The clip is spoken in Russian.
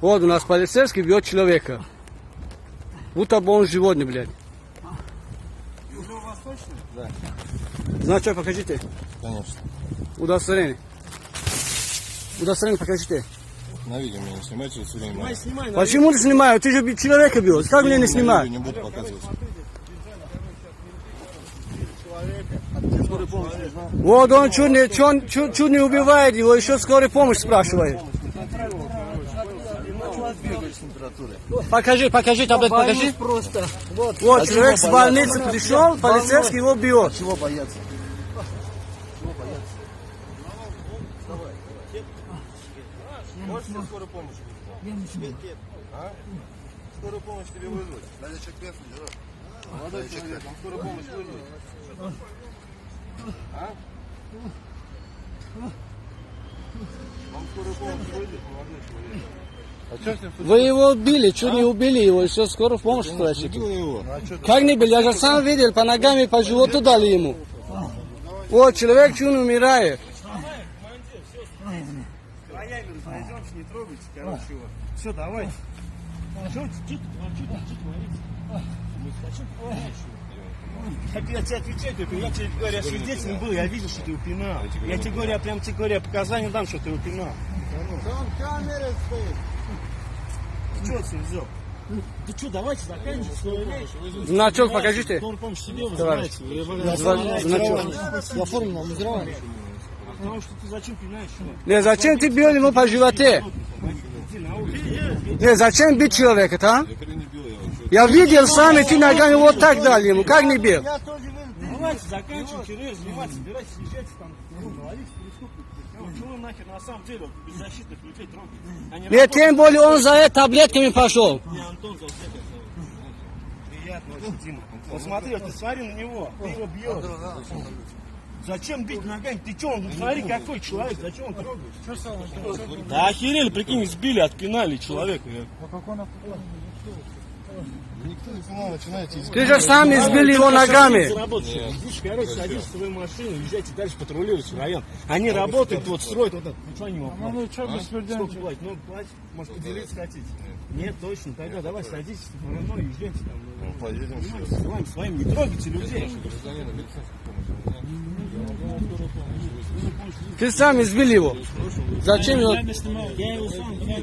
Вот у нас полицейский бьет человека. Будто бы он животный, блядь. Уже у вас точно? Да. Значок покажите. Конечно. Удостоверение. Удостоверение покажите. На видео меня не снимайте, все время. Снимай. Почему ты снимаешь? Ты же человека бьешь. Как мне не снимать? Не буду показывать. Вот он чуть не убивает его, еще скорую помощь спрашивает. Покажи, таблетку покажи. Просто. Вот. Вот человек с больницы пришел, полицейский его бьет. Чего бояться? Можешь мне скорую помощь вызвать? А? Скорую помощь тебе вызвать? Надо человек местный, да? Молодой человек, вам скорую помощь вызвать? А? Вам скорую помощь вызвать, молодой человек? А что с ним случилось? Вы его убили, чуть не убили его, еще скорую помощь спрашиваете. Его. Как не били? Я же сам видел, по ногам и по животу дали ему. Вот человек чуть не умирает. Пойдемте, не трогайте, короче, его. Все, давайте. Чуть Так я тебе отвечаю, я тебе говорю, я свидетелем был, я видел, что ты упинал. Я тебе говорю, я прям тебе говорю, я показания дам, что ты упинал. Там камера стоит. Ты что отсюда взял? Ты что, давайте заканчивай свою речь. Значок покажите. Скорую помощь себе Товарищ. вызывайте. Значок. Я форму не взрывал. Потому что ты зачем пинаешь? Не, зачем ты бил его по животе? Иди на улицу. Не, зачем бить человека-то, а? Я когда не бил, я вообще. Я видел сам, и ты ногами вот так дали ему. Как не бил? Давайте заканчиваем, Кирилл, заниматься, собирайтесь, съезжайте там, ловите преступников. Чего вы нахер на самом деле вот, беззащитных людей трогаете? Они Нет, тем более он за это таблетками пошел. Не, Антон Залсеков зовут. Приятно очень, Дима. Вот смотри, вот ты смотри на него, ты его бьешь. Зачем бить ногами? Ты что, он, смотри, какой человек, зачем он трогаешь? Да охерели, прикинь, сбили, отпинали человека. Никто не понимал, начинаете Ты же сам избили его ногами. Идите, короче, садитесь в свою машину, езжайте дальше патрулировать в район. Они работают, вот строят вот это. Ну что они могут? Ну что, сколько платить? Ну, платить, может, поделиться хотите? Нет, точно, тогда давай садитесь в район, езжайте там. поедем все. Своим не трогайте людей. Ты сам избили его. Зачем его? Я его сам